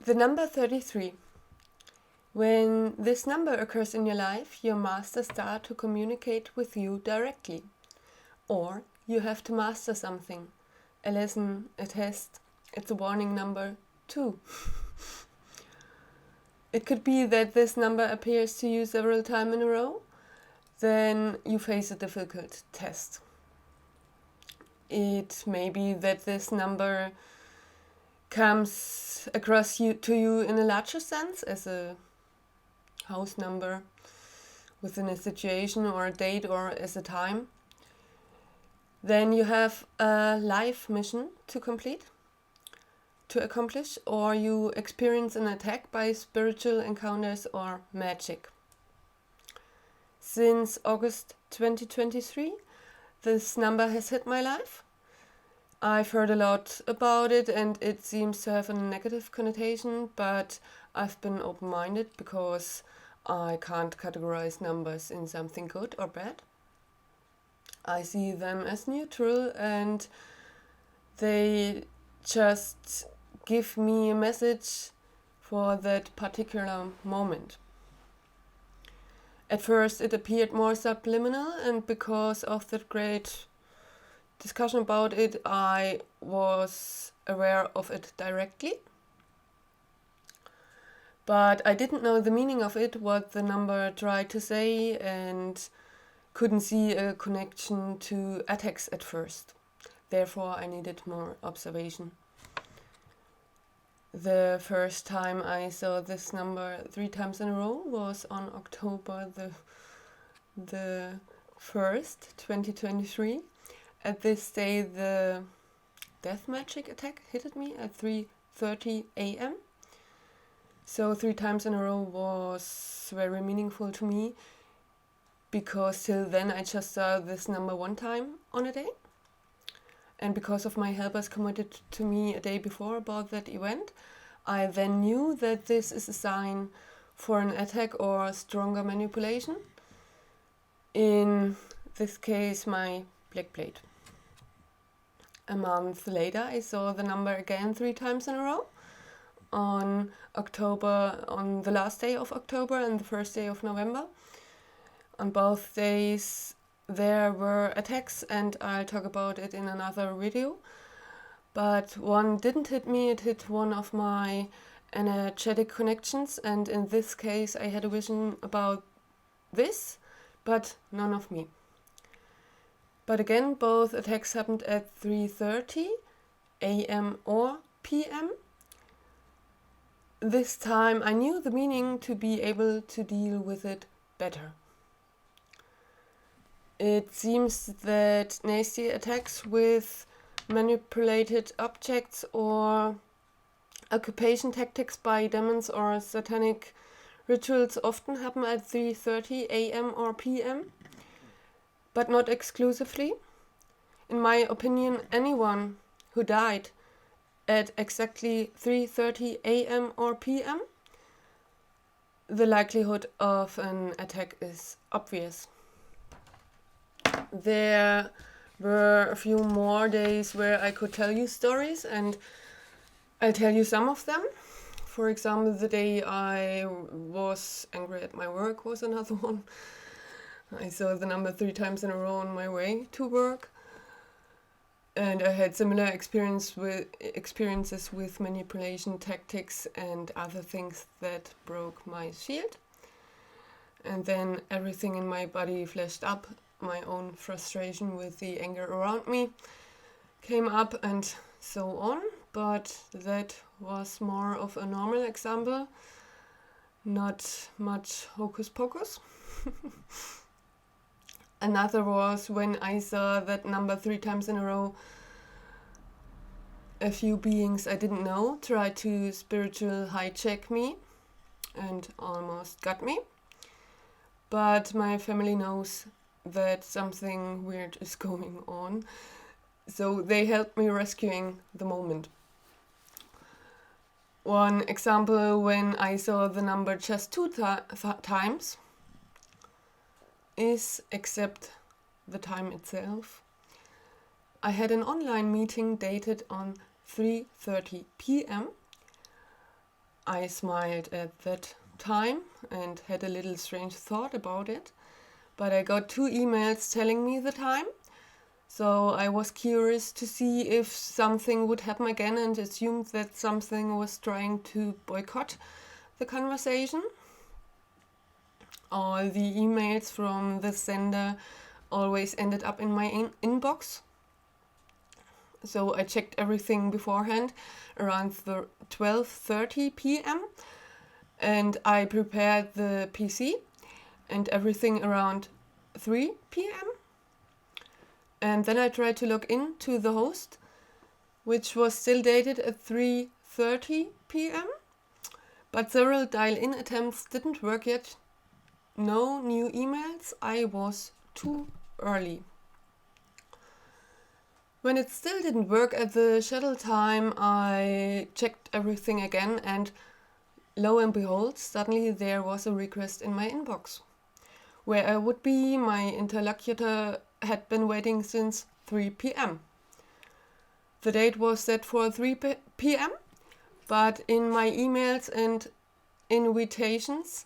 The number 33. When this number occurs in your life, your masters start to communicate with you directly. Or you have to master something. A lesson, a test. It's a warning number too. It could be that this number appears to you several times in a row. Then you face a difficult test. It may be that this number comes across to you in a larger sense as a house number within a situation or a date or as a time. Then you have a life mission to accomplish, or you experience an attack by spiritual encounters or magic. Since August 2023, this number has hit my life. I've heard a lot about it and it seems to have a negative connotation, but I've been open-minded because I can't categorize numbers in something good or bad. I see them as neutral and they just give me a message for that particular moment. At first it appeared more subliminal, and because of that great discussion about it, I was aware of it directly. But I didn't know the meaning of it, what the number tried to say, and couldn't see a connection to attacks at first. Therefore, I needed more observation. The first time I saw this number 3 times in a row was on October the 1st, 2023. At this day, the death magic attack hit me at 3:30 a.m. So 3 times in a row was very meaningful to me, because till then I just saw this number 1 time on a day. And because of my helpers committed to me a day before about that event, I then knew that this is a sign for an attack or stronger manipulation. In this case, my black blade. A month later, I saw the number again 3 times in a row. On the last day of October and the first day of November. On both days there were attacks, and I'll talk about it in another video. But one didn't hit me, it hit one of my energetic connections, and in this case I had a vision about this, but none of me. But again, both attacks happened at 3:30 a.m. or p.m. This time I knew the meaning to be able to deal with it better. It seems that nasty attacks with manipulated objects or occupation tactics by demons or satanic rituals often happen at 3:30 a.m. or p.m., but not exclusively. In my opinion, anyone who died at exactly 3:30 a.m. or p.m., the likelihood of an attack is obvious. There were a few more days where I could tell you stories, and I'll tell you some of them. For example, the day I was angry at my work was another one. I saw the number 3 times in a row on my way to work. And I had similar experiences with manipulation tactics and other things that broke my shield. And then everything in my body flashed up. My own frustration with the anger around me came up and so on. But that was more of a normal example, not much hocus pocus. Another was when I saw that number 3 times in a row. A few beings I didn't know tried to spiritual hijack me and almost got me. But my family knows that something weird is going on, so they helped me rescuing the moment. One example, when I saw the number just 2 times, is except the time itself. I had an online meeting dated on 3:30 p.m. I smiled at that time and had a little strange thought about it, but I got 2 emails telling me the time, so I was curious to see if something would happen again and assumed that something was trying to boycott the conversation. All the emails from the sender always ended up in my inbox. So I checked everything beforehand around the 12:30 p.m. and I prepared the PC and everything around 3 p.m. And then I tried to log in to the host, which was still dated at 3:30 p.m. But several dial-in attempts didn't work yet. No new emails. I was too early. When it still didn't work at the shuttle time, I checked everything again, and lo and behold, suddenly there was a request in my inbox. Where I would be, my interlocutor had been waiting since 3 p.m. The date was set for 3 p.m., but in my emails and invitations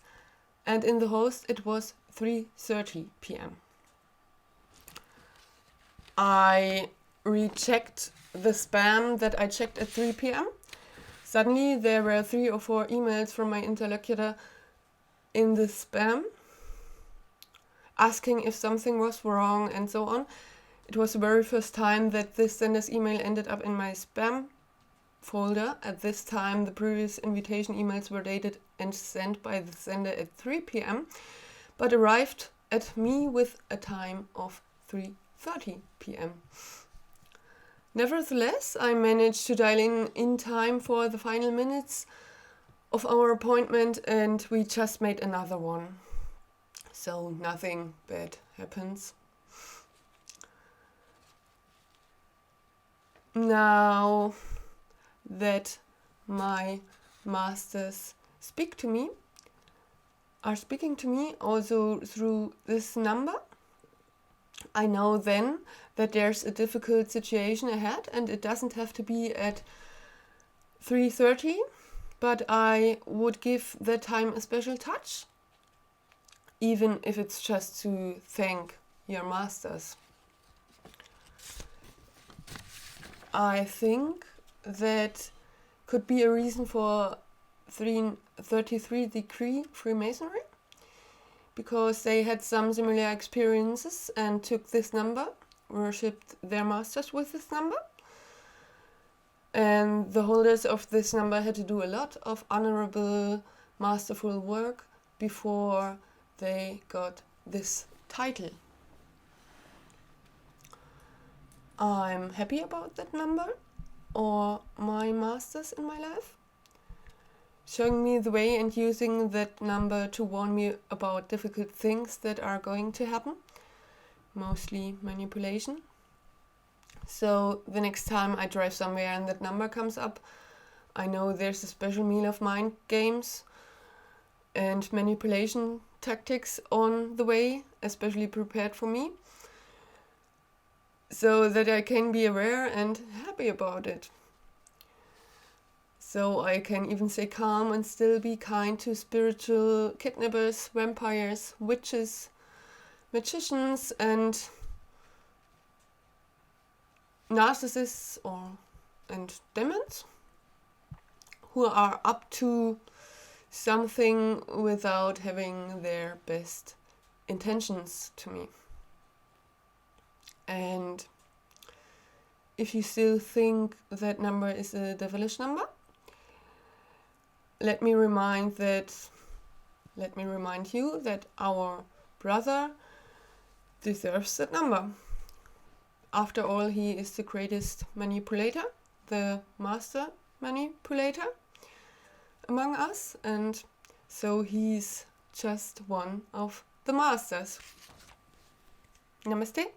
and in the host it was 3:30 p.m. I rechecked the spam that I checked at 3 p.m. Suddenly there were 3 or 4 emails from my interlocutor in the spam asking if something was wrong and so on. It was the very first time that this sender's email ended up in my spam folder. At this time, the previous invitation emails were dated and sent by the sender at 3 p.m. but arrived at me with a time of 3:30 p.m. Nevertheless, I managed to dial in time for the final minutes of our appointment, and we just made another one. So nothing bad happens. Now that my masters are speaking to me also through this number, I know then that there's a difficult situation ahead and it doesn't have to be at 3:30, but I would give that time a special touch, even if it's just to thank your masters. I think that could be a reason for 33-degree Freemasonry, because they had some similar experiences and took this number, worshipped their masters with this number. And the holders of this number had to do a lot of honorable, masterful work before they got this title. I'm happy about that number, or my masters in my life, showing me the way and using that number to warn me about difficult things that are going to happen, mostly manipulation. So the next time I drive somewhere and that number comes up, I know there's a special meal of mind games and manipulation tactics on the way, especially prepared for me, so that I can be aware and happy about it. So I can even stay calm and still be kind to spiritual kidnappers, vampires, witches, magicians, and narcissists and demons who are up to something without having their best intentions to me. And if you still think that number is a devilish number, let me remind you that our brother deserves that number. After all, he is the greatest manipulator, the master manipulator among us, and so he's just one of the masters. Namaste.